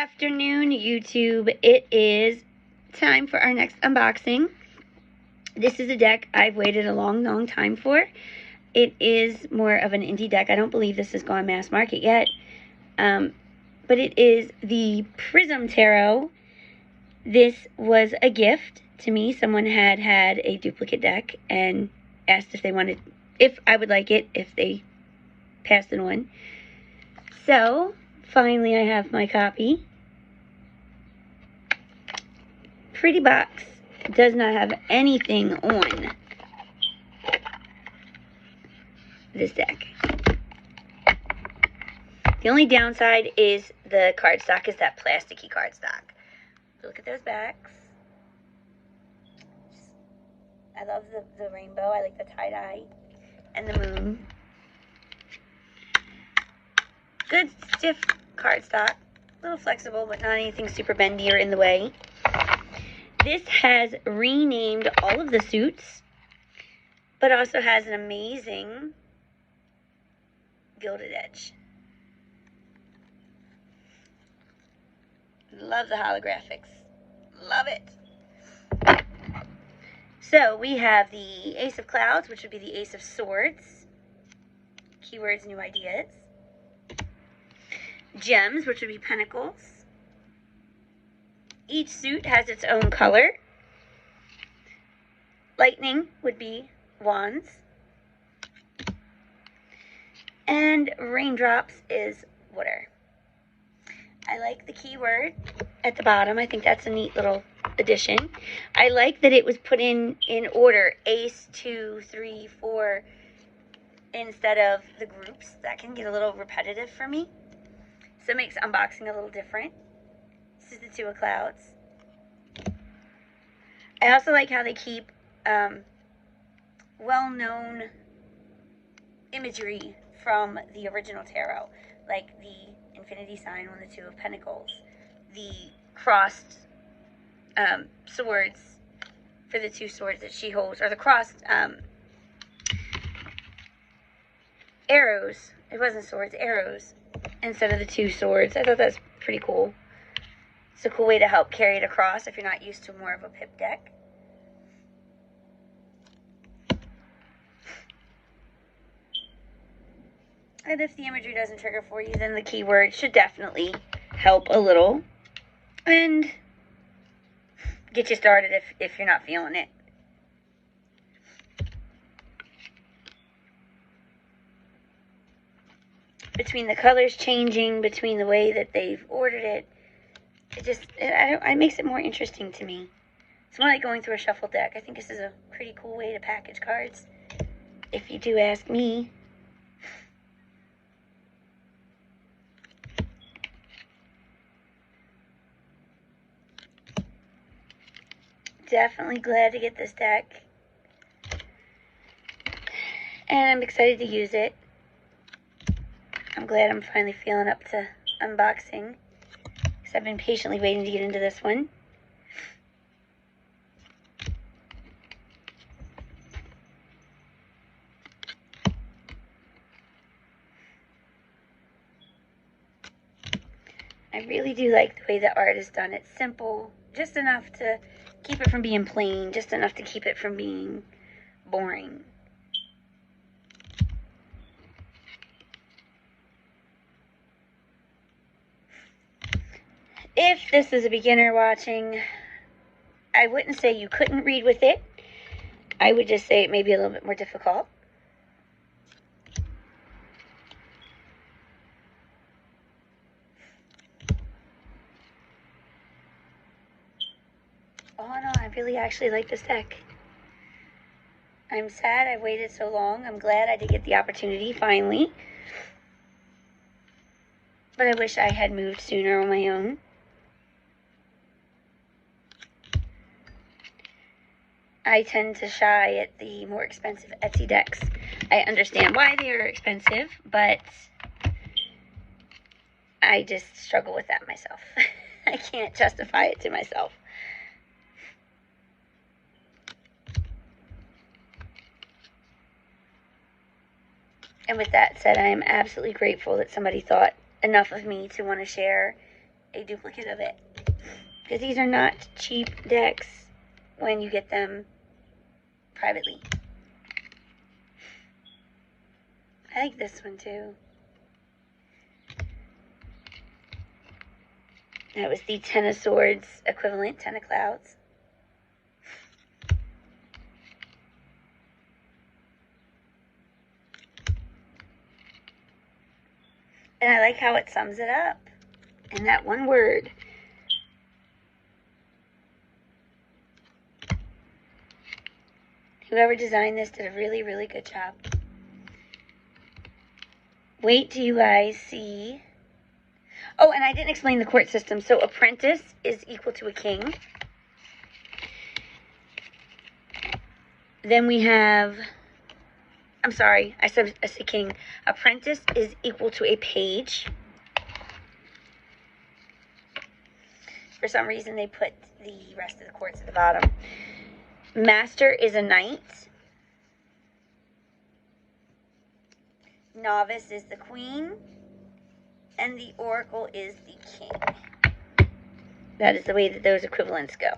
afternoon, YouTube. It is time for our next unboxing. This is a deck I've waited a long time for. It is more of an indie deck. I don't believe this has gone mass market yet. But it is the Prism Tarot. This was a gift to me. Someone had a duplicate deck and asked if I would like it, if they passed it on. So, finally I have my copy. Pretty box. Does not have anything on this deck. The only downside is the cardstock is that plasticky cardstock. Look at those backs. I love the rainbow. I like the tie-dye and the moon. Good stiff cardstock. A little flexible, but not anything super bendy or in the way. This has renamed all of the suits, but also has an amazing gilded edge. Love the holographics. Love it. So we have the Ace of Clouds, which would be the Ace of Swords. Keywords, new ideas. Gems, which would be Pentacles. Each suit has its own color. Lightning would be Wands. And Raindrops is water. I like the keyword at the bottom. I think that's a neat little addition. I like that it was put in order. Ace, 2, 3, 4, instead of the groups. That can get a little repetitive for me. So it makes unboxing a little different. This is the Two of Clouds. I also like how they keep well-known imagery from the original tarot, like the infinity sign on the Two of Pentacles, the crossed swords for the two swords that she holds, or the crossed arrows. It wasn't swords, arrows, instead of the two swords. I thought that's pretty cool. It's a cool way to help carry it across if you're not used to more of a pip deck. And if the imagery doesn't trigger for you, then the keyword should definitely help a little and get you started if you're not feeling it. Between the colors changing, between the way that they've ordered it, it makes it more interesting to me. It's more like going through a shuffle deck. I think this is a pretty cool way to package cards, if you do ask me. Definitely glad to get this deck. And I'm excited to use it. I'm glad I'm finally feeling up to unboxing, because I've been patiently waiting to get into this one. I really do like the way the art is done. It's simple, just enough to keep it from being plain, just enough to keep it from being boring. If this is a beginner watching, I wouldn't say you couldn't read with it. I would just say it may be a little bit more difficult. Oh no, I really actually like this deck. I'm sad I waited so long. I'm glad I did get the opportunity finally. But I wish I had moved sooner on my own. I tend to shy at the more expensive Etsy decks. I understand why they are expensive, but I just struggle with that myself. I can't justify it to myself. And with that said, I am absolutely grateful that somebody thought enough of me to want to share a duplicate of it. Because these are not cheap decks when you get them privately. I like this one too. That was the Ten of Swords equivalent, Ten of Clouds. And I like how it sums it up in that one word. Whoever designed this did a really, really good job. Wait till you guys see. Oh, and I didn't explain the court system. So apprentice is equal to a king. Then we have, I'm sorry, I said king. Apprentice is equal to a page. For some reason, they put the rest of the courts at the bottom. Master is a knight. Novice is the queen. And the oracle is the king. That is the way that those equivalents go.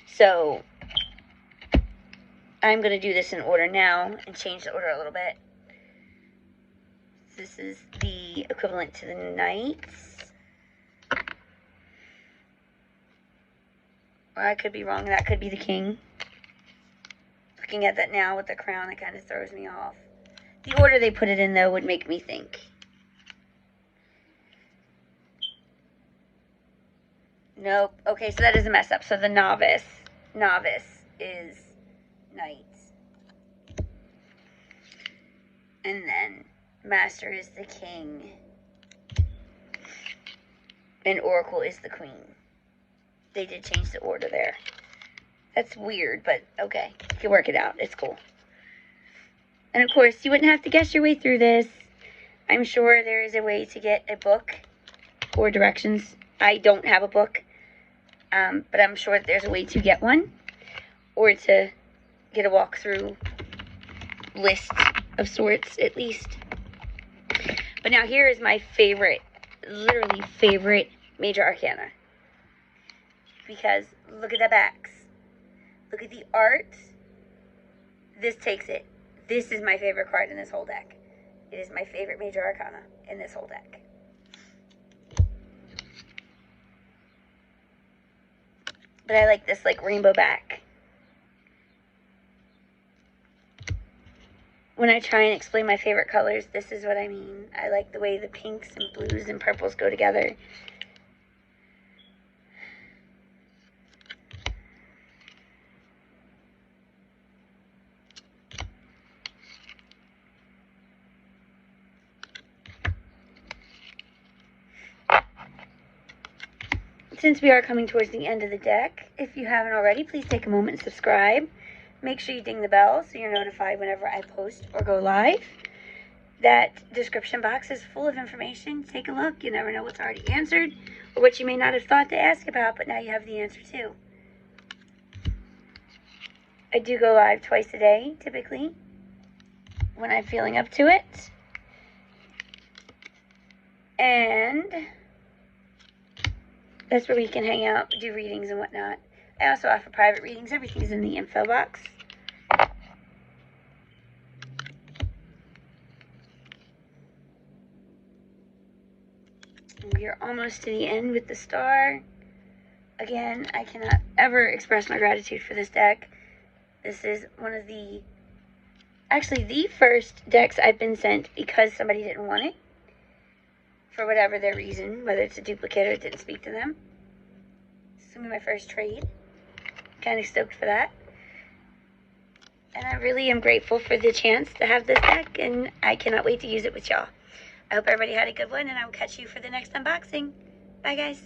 So I'm going to do this in order now and change the order a little bit. This is the equivalent to the knights. Or I could be wrong. That could be the king. Looking at that now with the crown, it kind of throws me off. The order they put it in, though, would make me think. Nope. Okay, so that is a mess up. So the novice is knights. And then master is the king. And oracle is the queen. They did change the order there. That's weird, but okay. You can work it out. It's cool. And of course, you wouldn't have to guess your way through this. I'm sure there is a way to get a book or directions. I don't have a book, but I'm sure there's a way to get one or to get a walkthrough list of sorts, at least. But now here is my favorite, literally favorite major arcana. Because look at the backs. Look at the art. This takes it. This is my favorite card in this whole deck. It is my favorite major arcana in this whole deck. But I like this like rainbow back. When I try and explain my favorite colors, this is what I mean. I like the way the pinks and blues and purples go together. Since we are coming towards the end of the deck, if you haven't already, please take a moment and subscribe. Make sure you ding the bell so you're notified whenever I post or go live. That description box is full of information. Take a look. You never know what's already answered or what you may not have thought to ask about, but now you have the answer too. I do go live twice a day, typically, when I'm feeling up to it. And that's where we can hang out, do readings and whatnot. I also offer private readings. Everything is in the info box. We are almost to the end with the star. Again, I cannot ever express my gratitude for this deck. This is one of the, actually the first decks I've been sent because somebody didn't want it. For whatever their reason, whether it's a duplicate or it didn't speak to them. This is going to be my first trade. Kind of stoked for that. And I really am grateful for the chance to have this deck, and I cannot wait to use it with y'all. I hope everybody had a good one, and I will catch you for the next unboxing. Bye, guys.